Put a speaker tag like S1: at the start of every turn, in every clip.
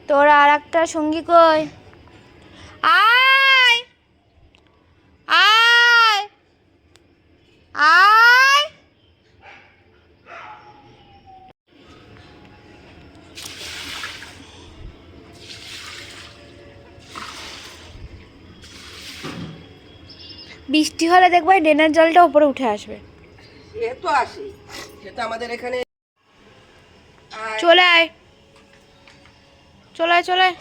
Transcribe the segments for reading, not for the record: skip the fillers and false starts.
S1: তোর আর একটা সঙ্গী কই? আয় আয় আয়। বৃষ্টি হলে দেখবো ড্রেনের জলটা উপরে উঠে আসবে।
S2: এ তো আসে, সেটা আমাদের এখানে।
S1: চলে আয়, চলে আয়, চলে আয়,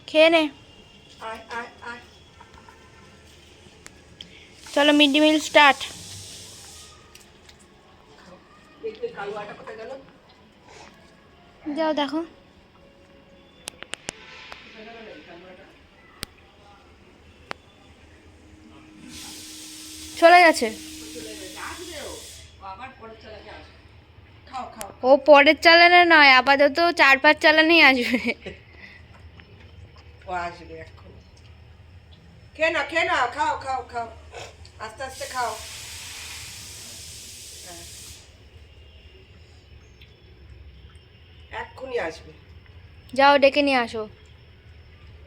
S1: খেয়ে নে।
S2: আয় আয় আয়।
S1: চলো মিড ডে মিল স্টার্ট।
S2: দেখবে কালুয়াটা কোথায় গেল?
S1: যাও দেখো। চলে গেছে। ও পরের চালানে নয়, আপাতত 4-5 চালানেই আসবে।
S2: ও আসবে এখন। খেয়ে না, খেয়ে না, খাও খাও খাও, আস্তে আস্তে খাও। এক্ষুনি আসবে।
S1: যাও ডেকে নিয়ে আসো।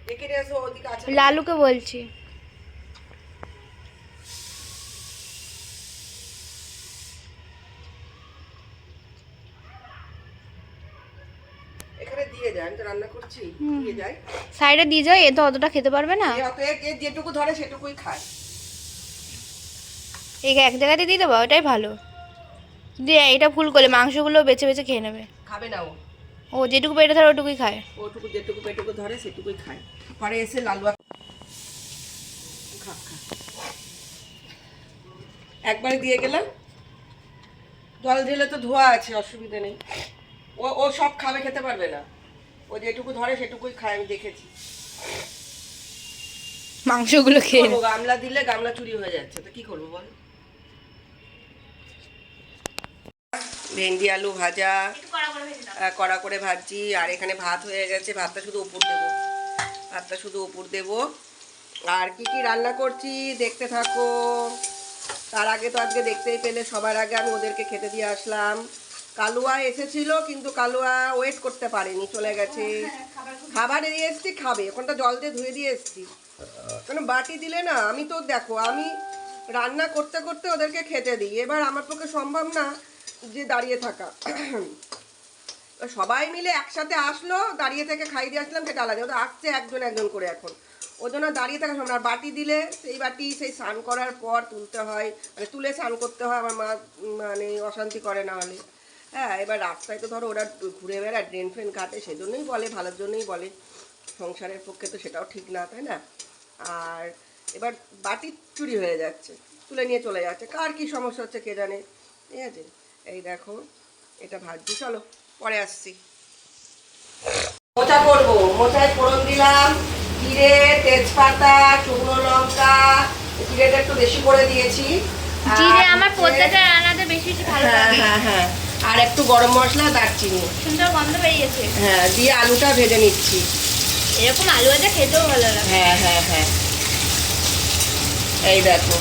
S2: ডেকে নিয়ে আসো, ওদিকে আছে।
S1: লালুকে বলছি।
S2: এখানে দিয়ে যায়, আমি তো রান্না করছি, দিয়ে যায়।
S1: সাইডে দিয়ে যাও, এ তো অতটা খেতে পারবে না।
S2: এ যেটুকু ধরে সেটুকুই খায়।
S1: এই এক জায়গাতে দিয়ে দেবো, ওটাই ভালো। দিয়ে এটা ফুল করে মাংসগুলো বেছে বেছে খেয়ে নেবে।
S2: খাবে না ও।
S1: ও যেটুকু পেটে ধরে ওটুকুই খায়।
S2: ওটুকু যেটুকু পেটুকু ধরে সেটুকুই খায়। পরে এসে লালুয়া খা খা। একবারে দিয়ে গেলাম, জল ঢেলে তো ধোয়া আছে, অসুবিধা নেই। ও ও সব খাবে, খেতে পারবে না। ও যেটুকু ধরে সেটুকুই খায়, আমি দেখেছি।
S1: মাংসগুলো খেয়ে নেবে।
S2: গামলা দিলে গামলা চুরি হয়ে যাচ্ছে, তো কি করবো বল। ভেন্ডি আলু ভাজা কড়া করে ভাজছি, আর এখানে ভাত হয়ে গেছে। ভাতটা শুধু উপর দেবো, ভাতটা শুধু উপর দেবো। আর কি কি রান্না করছি দেখতে থাকো। তার আগে তো আজকে দেখতেই পেলে, সবার আগে আমি ওদেরকে খেতে দিয়ে আসলাম। কালুয়া এসেছিল, কিন্তু কালুয়া ওয়েট করতে পারেনি, চলে গেছে। খাবার দিয়ে এসছি, খাবে। ওখানটা জল দিয়ে ধুয়ে দিয়ে এসছি, কারণ বাটি দিলে না, আমি তো দেখো আমি রান্না করতে করতে ওদেরকে খেতে দিই। এবার আমার পক্ষে সম্ভব না যে দাঁড়িয়ে থাকা। সবাই মিলে একসাথে আসলো, দাঁড়িয়ে থেকে খাই দিয়ে আসলাম, সেটা আলাদা। ওদের আসছে একজন একজন করে, এখন ওই জন্য দাঁড়িয়ে থাকা সম্ভব না। আর বাটি দিলে সেই বাটি সেই স্নান করার পর তুলতে হয়, মানে তুলে স্নান করতে হয়। আমার মা মানে অশান্তি করে না হলে। হ্যাঁ, এবার রাস্তায় তো ধরো ওরা ঘুরে বেড়ায়, ড্রেন ফ্রেন কাটে, সেজন্যই বলে, ভালোর জন্যই বলে। সংসারের পক্ষে তো সেটাও ঠিক না, তাই না? আর এবার বাটি চুরি হয়ে যাচ্ছে, তুলে নিয়ে চলে যাচ্ছে। কার কি সমস্যা হচ্ছে কে জানে। ঠিক আছে, এই দেখো এটা ভাজছি, চলো পরে আসছি। মোচা করবো, মোচায় ফোড়ন দিলাম জিরে, তেজপাতা, শুকনো লঙ্কা। জিরেটা একটু বেশি করে দিয়েছি।
S1: জিরে আমার প্রত্যেকটা রান্নাতে বেশি বেশি ভালো লাগে।
S2: হ্যাঁ হ্যাঁ, আর একটু গরম মশলা, দারচিনি।
S1: সুন্দর গন্ধ বেরিয়েছে।
S2: হ্যাঁ, দিয়ে আলুটা ভেজে নিচ্ছি।
S1: এরকম আলু ভাজা খেতেও ভালো লাগে।
S2: হ্যাঁ হ্যাঁ হ্যাঁ, এই দেখো।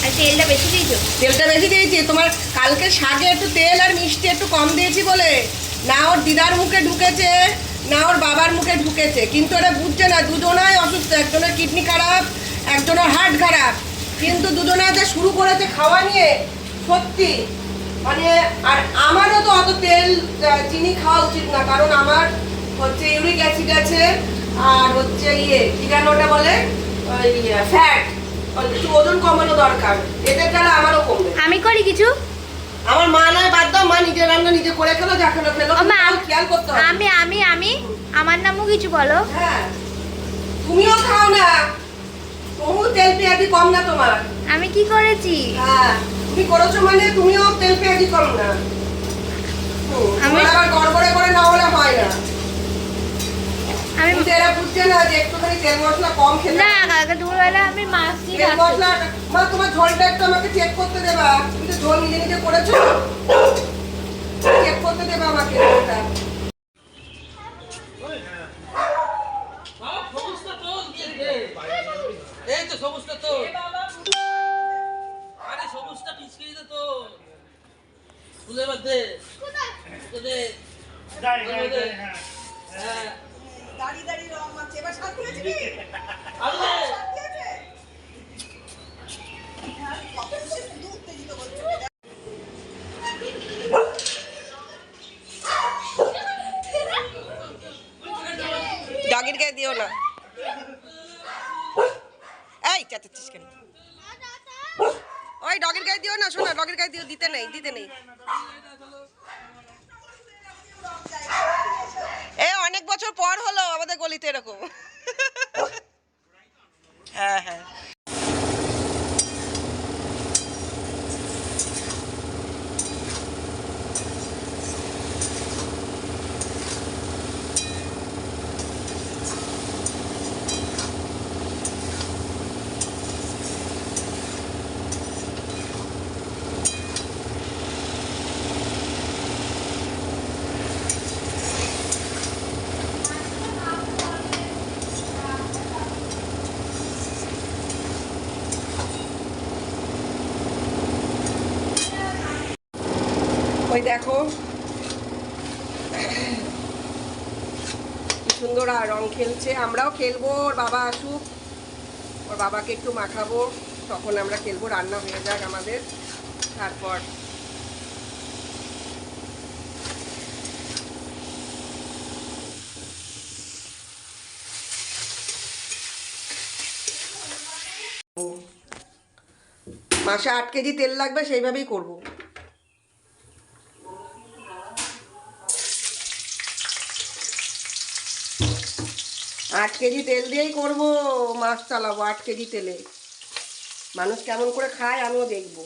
S1: আর তেলটা বেশি দিয়েছো?
S2: তেলটা বেশি দিয়েছি। তোমার কালকে শাকে একটু তেল আর মিষ্টি একটু কম দিয়েছি বলে, না ওর দিদার মুখে ঢুকেছে না ওর বাবার মুখে ঢুকেছে, কিন্তু ওরা বুঝছে না। দুজনাই অসুস্থ, একজনের কিডনি খারাপ, একজনের হার্ট খারাপ, কিন্তু দুজনে যে শুরু করেছে খাওয়া নিয়ে, সত্যি মানে। আর আমারও তো অত তেল চিনি খাওয়া উচিত না, কারণ আমার হচ্ছে ইউরিক অ্যাসিড আছে, আর হচ্ছে কি যেন ওটা বলে, ওই ফ্যাট। একটু ওজন কমানো দরকার, এদের দ্বারা আমারও কমবে।
S1: আমি করি কিছু?
S2: আমার মা নয়, বাদ দাও, মা নিজের রান্না নিজে করে খেলো, যা খেলো খেলো, খেয়াল করতে হবে।
S1: আমি আমার নামও কিছু বলো।
S2: হ্যাঁ, তুমিও খাও না, তবু তেল পেঁয়াজি কম না তোমার।
S1: আমি কি করেছি?
S2: হ্যাঁ, তুমি করেছো মানে তুমিও তেল পেঁয়াজি কম না। আমি আবার গড়গড়ে করে না হলে হয় না। আমি এরা বুঝছে না যে একটুখানি তেল মশলা কম খেতে।
S1: না কালকে দুপুরবেলা আমি মাছ দিয়ে
S2: তেল মশলা। মা তোমার ঝোলটা একটু আমাকে চেক করতে দেবা, তুমি তো ঝোল নিজে নিজে করেছো, চেক করতে দেবা আমাকে ঝোলটা। এই তো সবুজটা তো, আরে সবুজটা পিছকিয়ে দে তো ফুলের মধ্যে, হ্যাঁ দাঁড়িয়ে দাঁড়িয়ে রং মারছে। এবার শান্তি হয়েছে কি? শান্তি হয়েছে? হ্যাঁ, কত সে শুধু উত্তেজিত করছে। ডগির গায়ে দিও না। এই চাচাচ্ছিস কেন? ওই ডগের গায়ে দিও না, শোনা, ডগের গায়ে দিও, দিতে নেই, দিতে নেই। এ অনেক বছর পর হলো আমাদের গলিতে এরকম। হ্যাঁ হ্যাঁ। ওই দেখো কি সুন্দর আর রং খেলছে। আমরাও খেলবো, ওর বাবা আসুক, ওর বাবাকে একটু মাখাবো, তখন আমরা খেলবো। রান্না হয়ে যাক আমাদের, তারপর মাসে 8 কেজি তেল লাগবে, সেইভাবেই করবো। 8 কেজি তেল দিয়েই করবো, মাছ চালাবো 8 কেজি তেলে। মানুষ কেমন করে খায় আমিও দেখবো।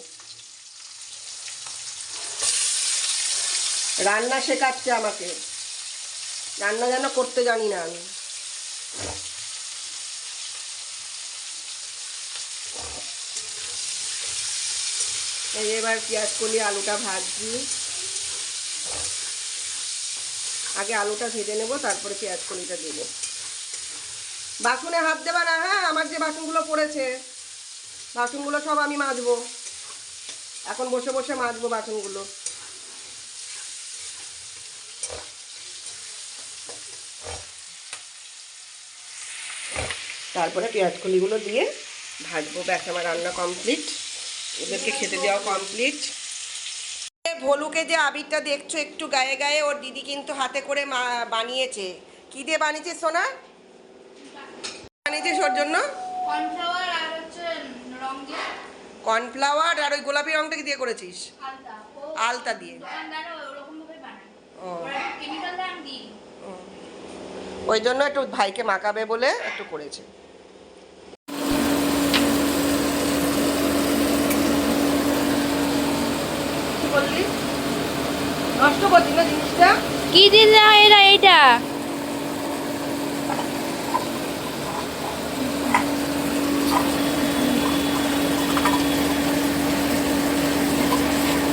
S2: রান্না শেখাচ্ছে আমাকে, রান্না যেন করতে জানি না আমি। এই এবার পেঁয়াজ কলি আলুটা ভাজছি। আগে আলুটা ভেজে নেবো, তারপরে পেঁয়াজ কলিটা দেবো। বাসনে হাত দেবা না, হ্যাঁ? আমার যে বাসনগুলো পড়েছে, বাসনগুলো সব আমি মাজবো। এখন বসে বসে মাজবো বাসনগুলো। তারপরে পেঁয়াজ কলিগুলো দিয়ে ভাজবো। ব্যাস, আমার রান্না কমপ্লিট, ওদেরকে খেতে দেওয়া কমপ্লিট। ভলুকে যে আবিরটা দেখছো একটু গায়ে গায়ে, ওর দিদি কিন্তু হাতে করে বানিয়েছে। কি দিয়ে বানিয়েছে সোনা? বানিয়েছিস ওর জন্য?
S1: কর্নফ্লাওয়ার আর হচ্ছে রং দিয়ে।
S2: কর্নফ্লাওয়ার আর ওই গোলাপি রংটা কি দিয়ে করেছিস?
S1: আলতা।
S2: আলতা দিয়ে।
S1: দোকানদার ওরকম ভাবে বানায়।
S2: ও,
S1: কেমিক্যাল দিয়ে আমি দিই।
S2: ওই জন্য একটু ভাইকে মাখাবে বলে একটু করেছে। কি বললি? নষ্ট করছি না জিনিসটা?
S1: কি দিলা এরা এইটা?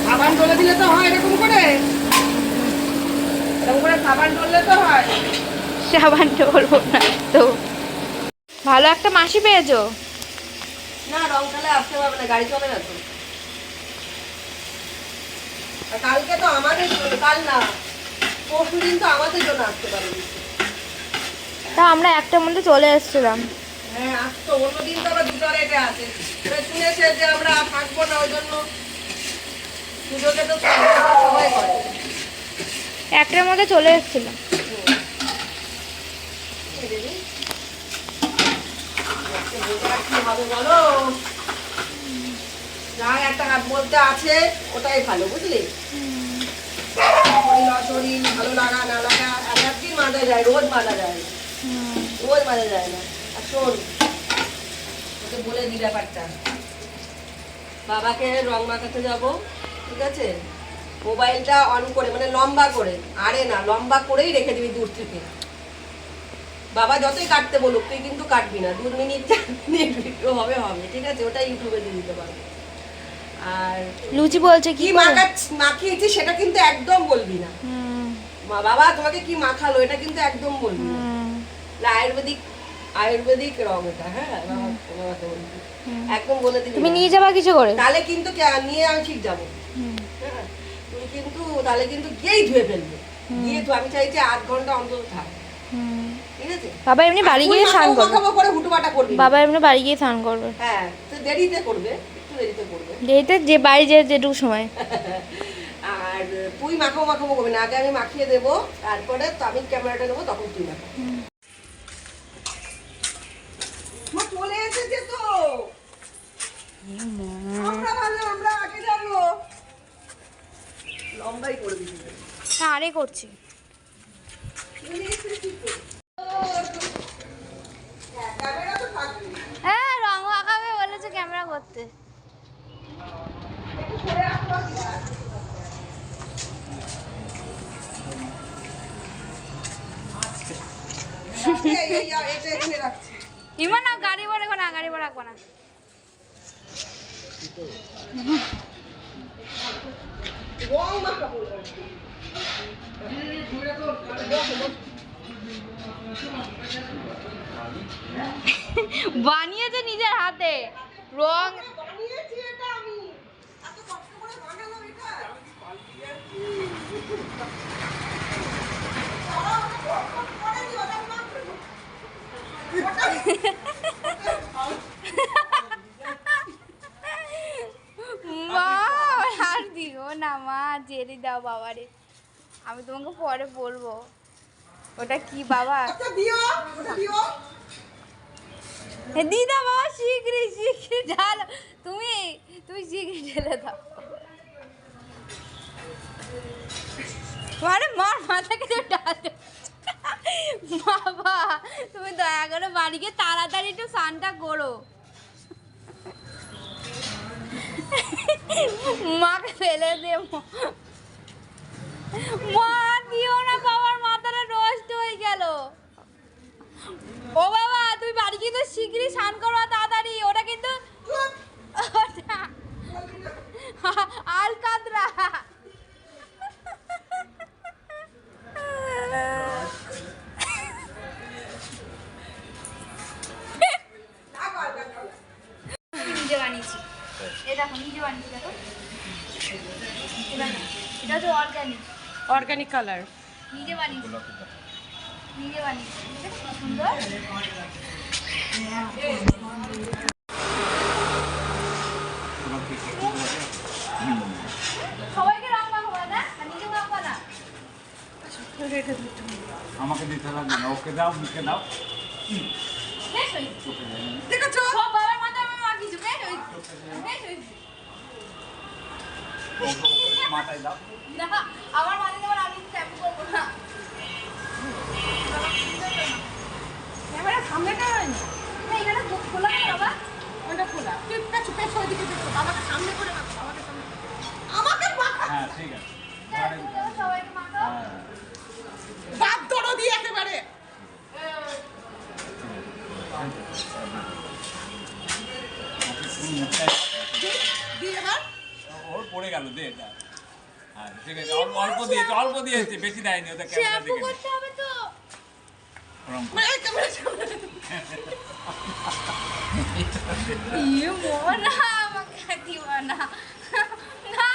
S2: সাবান ডলে দিলে তো হয় এরকম করে, এরকম করে সাবান ডললে তো হয়।
S1: সাবান বলবো না তো। ভালো একটা মাসি পেয়েছো।
S2: না, রং খেলে আসতে পারবে না, গাড়ি চলে না তো। আর কালকে তো আমাদের জন্য, কাল না পরশুদিন তো আমাদের জন্য আসতে পারবে।
S1: তা আমরা একটার মধ্যে চলে এসেছিলাম।
S2: হ্যাঁ, আসতো। অন্যদিন তো আবার দুটো রেটে আছে। শুনেছে যে আমরা থাকবো না, ওই জন্য পুজোতে তো সবাই করে।
S1: একটার মধ্যে চলে এসেছিলাম।
S2: হবে বলো, যা একটা হাত বলতে আছে ওটাই ভালো, বুঝলি? শরীর অশরীর ভালো লাগা না লাগা একদিন মাজা যায়, রোজ মাজা যায় না, রোজ মাজা যায় না। আর শোন, তোকে বলে দি ব্যাপারটা, বাবাকে রং মাখাতে যাব, ঠিক আছে? মোবাইলটা অন করে, মানে লম্বা করে, আরে না লম্বা করেই রেখে দিবি দূর থেকে। বাবা যতই কাটতে বলুক তুই কিন্তু কাটবি না। 2 মিনিট 4 মিনিট ভিডিও হবে হবে, ঠিক আছে? ওটা ইউটিউবে দিয়ে দিতে পারবি। আর
S1: লুচি বলছে
S2: কি মাখিয়েছি সেটা কিন্তু একদম বলবি না। বাবা তোমাকে কি মাখালো এটা কিন্তু একদম বলবি না। আয়ুর্বেদিক রং এটা, হ্যাঁ? বাবাকে বলবি, একদম বলে দিবি।
S1: তুমি নিয়ে যাবা কিছু করে?
S2: তাহলে কিন্তু নিয়ে আমি ঠিক যাবো। হ্যাঁ, তুই কিন্তু তাহলে কিন্তু গিয়েই ধুয়ে ফেলবে। গিয়ে তো আমি চাইছি 8 ঘন্টা অন্তত থাক, ঠিক দিয়েছে?
S1: বাবা এমনি বাড়ি গিয়ে স্নান করবে।
S2: মাখাবো করে হুটুবাটা করবি।
S1: বাবা এমনি বাড়ি গিয়ে স্নান করবে।
S2: হ্যাঁ, তো দেরিতে করবে, একটু দেরিতে করবে।
S1: যেতে যে বাড়ি যেটুকু সময়।
S2: আর তুই মাখাবো করবি না, আগে আমি মাখিয়ে দেবো, তারপরে তো আমি ক্যামেরাটা নেবো, তখন তুই মাখা। মা চলে এসেছে তো। আমরা ভালো, আমরা আগে যাবো। লম্বাই করে দিবি।
S1: হ্যাঁ আরে করছি।
S2: ক্যামেরা তো থাকবে।
S1: হ্যাঁ রং মাখাবে বলেছে ক্যামেরা করতে।
S2: একটু সরে আসো। এটা এখানে রাখছি।
S1: ইমন না গাড়ি বড় রাখবো না, গাড়ি বড় রাখবো না।
S2: রং মাখাবো।
S1: বানিয়েছে নিজের হাতে রং।
S2: বানিয়েছি এটা আমি, এত কষ্ট করে বানালাম এটা।
S1: মা আর দিও না মা, জেরি দাও বাবারে, আমি তোমাকে পরে বলবো ওটা কি বাবা।
S2: আচ্ছা দিও, ওটা দিও।
S1: দিদা বাবা শীঘ্রই ঢালো, তুমি শীঘ্রই ঢেলে দাও। আরে মার মাথাকে তো ঢালতে বাবা, তুমি দয়া করে বাড়ি গিয়ে তাড়াতাড়ি একটু স্নানটা করো। মাকে ফেলে দেবো। মা দিও না, বাবার মাথাটা নষ্ট হয়ে গেল। ও বাবা তুমি বাড়ি গিয়ে তো শীঘ্রই স্নান করো তাড়াতাড়ি, ওটা কিন্তু আলকাতরা। নিজে বানিয়েছি, এই দেখো নিজে বানিয়েছি, দেখো এটা হচ্ছে অর্গানিক,
S2: অর্গানিক কালার।
S1: নিজে বানিয়েছি, নিজে বানিয়েছি, কি সুন্দর। সবাইকে রং মাখাবো না, আর নিজে মাখবো না।
S3: আমাকে দিতে লাগবে না, ওকে দাও, মুখে দাও।
S1: বেশ হয়েছে।
S2: দেখেছো?
S1: সব বাবার মাথায় আমি মাখিয়েছি, বেশ হয়েছে, বেশ হয়েছে।
S3: ওকে মাথায় দাও।
S1: না আমার মাথায় দেওয়ার আমি শ্যাম্পু করবো না।
S2: ক্যামেরা সামনেটা হয়নি।
S1: না এখানে খোলা না বাবা,
S2: ওটা খোলা। তুই পেছু পেছু ওইদিকে পেছু। বাবাকে সামনে করে রাখো, বাবাকে সামনে। আমাকে মাখা।
S3: হ্যাঁ ঠিক আছে।
S1: সবাইকে মাখাও।
S3: হ্যাঁ,
S2: বাদ ধরো দিয়ে একেবারে। দিয়ে এবার
S3: ওর পড়ে গেল, দে এটা। হ্যাঁ ঠিক আছে, অল্প দিয়েছে, বেশি দেয়নি, ওটা ক্যামেরা
S1: শ্যাম্পু
S3: দেখে
S1: করতে হবে তো।
S3: ওরম করে।
S2: মানে ক্যামেরা সামনে।
S1: ইয়ে মোনা আমাকে দিও না, না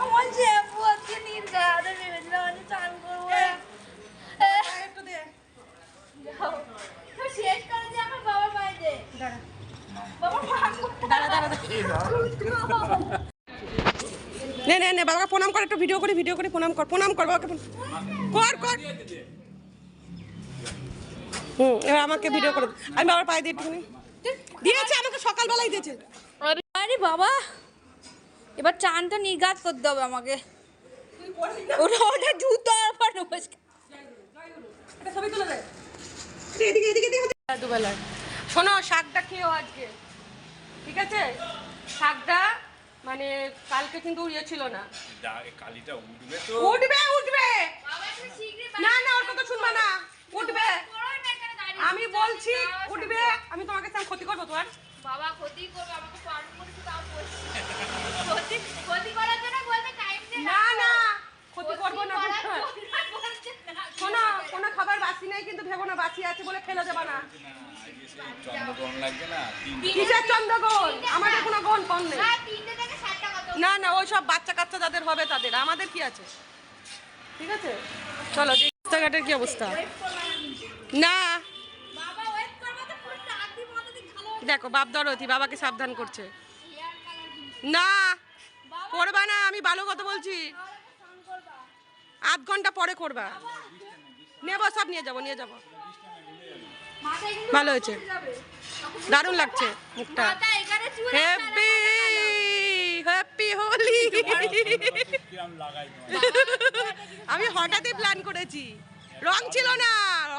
S1: আমার শ্যাম্পু আজকে নির্গাতে ভেবেছিলাম আমি চান করবো।
S2: একটু দে।
S1: তো শেষ করে দিয়ে আমার বাবার পায়ে দে।
S2: দাঁড়া।
S1: বাবা পান করতে
S2: দাঁড়া দাঁড়া দাঁড়া। নে নে নে বাবাকে প্রণাম কর, একটু ভিডিও করে প্রণাম কর বাবাকে কর। এবার আমাকে ভিডিও করে দে। আমি বাবার পায়ে দিয়ে একটুখানি দিয়েছে, আমাকে সকালবেলায় দিয়েছে।
S1: আরে বাবা এবার চানটা নির্গাত করতে হবে আমাকে। ওটা জুতো আর পর নমস্কার।
S2: দুবেলা শোনো, শাকটা খেয়েও আজকে, ঠিক আছে? শাকটা মানে কালকে কিন্তু ইয়ে ছিল না।
S3: কালিটা উঠবে তো।
S2: উঠবে।
S1: বাবা একটু শীঘ্রই
S2: না না ওর কথা শুনবা না, উঠবে।
S1: করো না এখানে দাঁড়িয়ে।
S2: আমি বলছি উঠবে, আমি তোমাকে স্যার ক্ষতি করবো তোমার।
S1: বাবা ক্ষতি করবে, আমাকে পালন করতে তাও বলছি। ক্ষতি করার জন্য বলতে টাইম দে
S2: না না ক্ষতি করবো না। শোনো,
S1: শোনা
S2: কোনো খাবার বাসি নেই কিন্তু ভেবো না বাসি আছে বলে ফেলে দেবা না।
S3: চন্দ্রগ্রহণ লাগবে না,
S2: কিসের চন্দ্রগ্রহণ? আমাদের কোনো গ্রহণ কম নেই।
S1: না 3টে থেকে 7টা কত?
S2: না না ওই সব বাচ্চা কাচ্চা যাদের হবে তাদের, আমাদের কি আছে? ঠিক আছে, চলো রাস্তাঘাটের কি অবস্থা। না
S1: বাবা ওয়েট করবে তো পুরো টাকি মতো দি ভালো
S2: দেখো বাপ দরতি বাবাকে সাবধান করছে।
S1: হেয়ার কালার
S2: না করবা না, আমি ভালো কথা বলছি,
S1: স্নান করবা
S2: আধ ঘন্টা পরে করবা। নেবো, সব নিয়ে যাবো নিয়ে যাবো।
S1: মাথায় কিন্তু
S2: ভালো হয়েছে,
S1: যাবে
S2: দারুণ লাগছে মুখটা।
S1: মাথা এখানে চুল
S2: হ্যাপি হ্যাপি হোলি।
S3: কিরম লাগাই
S2: আমি হঠাৎই প্ল্যান করেছি, রং ছিল না,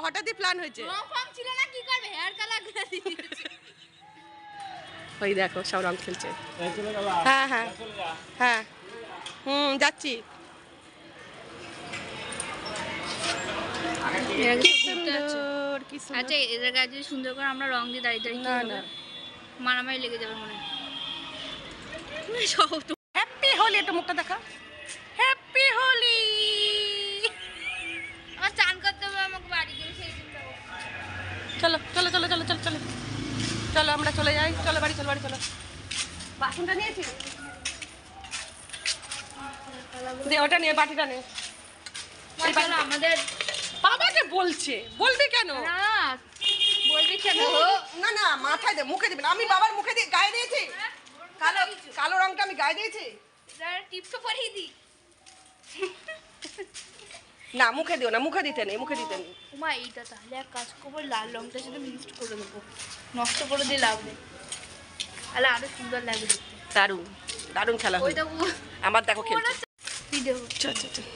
S2: হঠাৎই প্ল্যান হয়েছে।
S1: রং ফং ছিল না, কি করবে হেয়ার কালার করে দিয়েছে।
S2: ওই দেখো সব রং খেলছে।
S3: চলে যাবা,
S2: হ্যাঁ হ্যাঁ
S3: চলে যা।
S2: হ্যাঁ যাচ্ছি। কি সুন্দর কি সুন্দর।
S1: আচ্ছা এদের গায়ে যদি সুন্দর করে আমরা রং দিয়ে দাঁড়িয়ে দাঁড়িয়ে
S2: না না,
S1: মারামারি লেগে যাবে মনে হয় সব তো
S2: হ্যাপি হোলি, একটু মুখটা দেখা। হ্যাপি হোলি।
S1: আমার চান করতে হবে, আমাকে বাড়ি গিয়ে সেই চিন্তা করবো।
S2: চলো চলো চলো চলো চলো চলো চলো আমরা চলে যাই, চলো বাড়ি চলো বাড়ি চলো। বাসনটা নিয়েছি, দে ওটা নিয়ে, বাটিটা নে।
S1: চলো আমাদের
S2: বাবাকে বলছে, বলবি কেন?
S1: না বলবি কেন
S2: না না মাথায় দে, মুখে দিবি না। আমি বাবার মুখে দিয়ে গায়ে দিয়েছি, কালো কালো রংটা আমি গায়ে দিয়েছি।
S1: টিপস তো পরিয়ে দিই।
S2: না মুখে দিও না, মুখে দিতে নেই, মুখে দিতে নেই।
S1: উমা এইটা তাহলে এক কাজ করবো, লাল রংটার সাথে মিক্সড করে দেবো, নষ্ট করে দিয়ে লাভ নেই, তাহলে আরো সুন্দর লাগবে দেখতে।
S2: দারুণ দারুণ খেলা হলো।
S1: ওইটা
S2: আমার দেখো খেলছে।
S1: ভিডিও
S2: চল চল চল,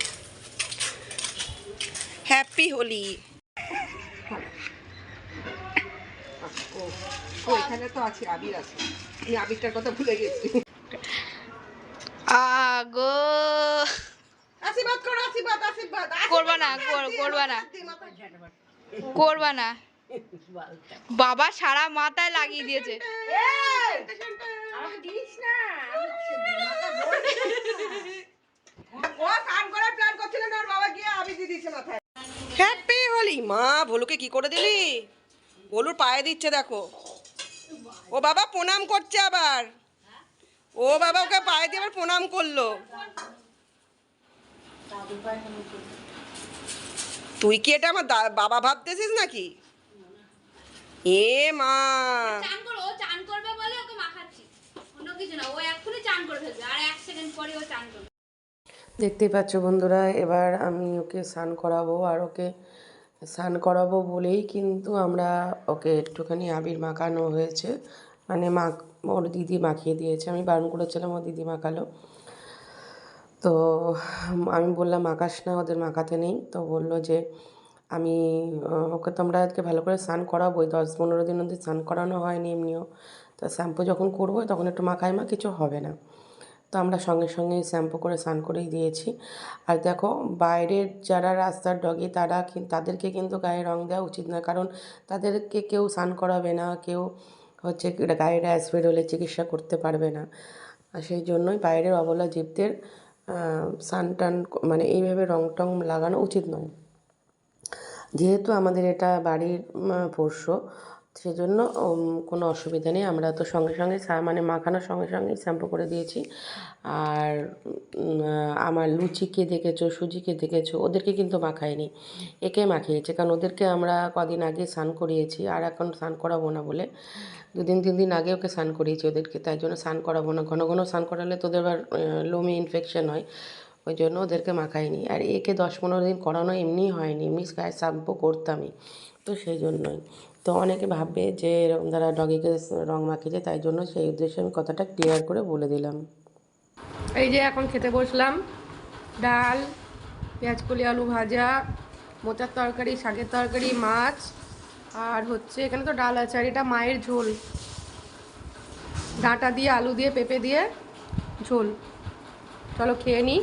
S2: হ্যাপি হোলি। ও এখানে তো আছে, আবির আছে, আমি আবিরটার কথা ভুলে গেছি।
S1: আগো
S2: আশীর্বাদ করো, আশীর্বাদ আশীর্বাদ।
S1: করবা না, করবা না, করবা না। বাবা সারা মাথায় লাগিয়ে দিয়েছে।
S2: আমাকে দিস না, ও কান করার প্ল্যান করছিল না, ওর বাবা গিয়ে আবির দিয়ে দিয়েছে মাথায়। হ্যাপি হোলি। মা ভোলুকে কি করে দিলি? ভোলুর পায়ে দিচ্ছে দেখো, ও বাবা প্রণাম করছে আবার, ও বাবা ওকে পায়ে দিয়ে আবার প্রণাম করলো। তুই কি এটা আমার বাবা ভাবতেছিস নাকি? এ মা,
S1: চান করো, ও চান করবে বলে ওকে মাখাচ্ছি, অন্য কিছু না। ও এক্ষুনি চান করে ফেলবে, আর 1 সেকেন্ড পরে ও চান করবে।
S2: দেখতেই পাচ্ছ বন্ধুরা, এবার আমি ওকে স্নান করাবো, আর ওকে স্নান করাবো বলেই কিন্তু আমরা ওকে একটুখানি আবির মাখানো হয়েছে, মানে ওর দিদি মাখিয়ে দিয়েছে। আমি বারণ করেছিলাম, ওর দিদি মাখালো। তো আমি বললাম মাখাস না, ওদের মাখাতে নেই। তো বললো যে আমি ওকে তো আমরা আজকে ভালো করে স্নান করাবোই, 10-15 দিন অবধি স্নান করানো হয়নি এমনিও। তো শ্যাম্পু যখন করবো তখন একটু মাখাই মা, কিছু হবে না। তো আমরা সঙ্গে সঙ্গে শ্যাম্পু করে স্নান করেই দিয়েছি। আর দেখো বাইরের যারা রাস্তার ডগি তাদেরকে কিন্তু গায়ে রং দেওয়া উচিত না, কারণ তাদেরকে কেউ স্নান করাবে না, কেউ হচ্ছে গায়ে র্যাশ বেরোলে চিকিৎসা করতে পারবে না। আর সেই জন্যই বাইরের অবলা জীবদের স্নান টান মানে এইভাবে রং টং লাগানো উচিত নয়। যেহেতু আমাদের এটা বাড়ির পোষ্য, সেজন্য কোনো অসুবিধা নেই। আমরা তো সঙ্গে সঙ্গে মানে মাখানোর সঙ্গে সঙ্গেই শ্যাম্পু করে দিয়েছি। আর আমার লুচিকে দেখেছো, সুজিকে দেখেছো, ওদেরকে কিন্তু মাখাইনি, একে মাখিয়েছে। কারণ ওদেরকে আমরা কদিন আগে স্নান করিয়েছি, আর এখন স্নান করাবো না বলে 2-3 দিন আগে ওকে স্নান করিয়েছি ওদেরকে, তাই জন্য স্নান করাবো না। ঘন ঘন স্নান করালে তোদের আবার লোমে ইনফেকশন হয়, ওই জন্য ওদেরকে মাখাইনি। আর একে 10-15 দিন করানো এমনিই হয়নি, এমনি গায়ে শ্যাম্পু করতামই, তো সেই জন্যই। তো অনেকে ভাববে যে এরকম দ্বারা ডগিকে রং মাখিয়েছে, তাই জন্য সেই উদ্দেশ্যে আমি কথাটা ক্লিয়ার করে বলে দিলাম। এই যে এখন খেতে বসলাম, ডাল, পেঁয়াজকলি আলু ভাজা, মোচার তরকারি, শাকের তরকারি, মাছ, আর হচ্ছে এখানে তো ডাল আছে, আর এটা মায়ের ঝোল, ডাঁটা দিয়ে আলু দিয়ে পেঁপে দিয়ে ঝোল। চলো খেয়ে নিই।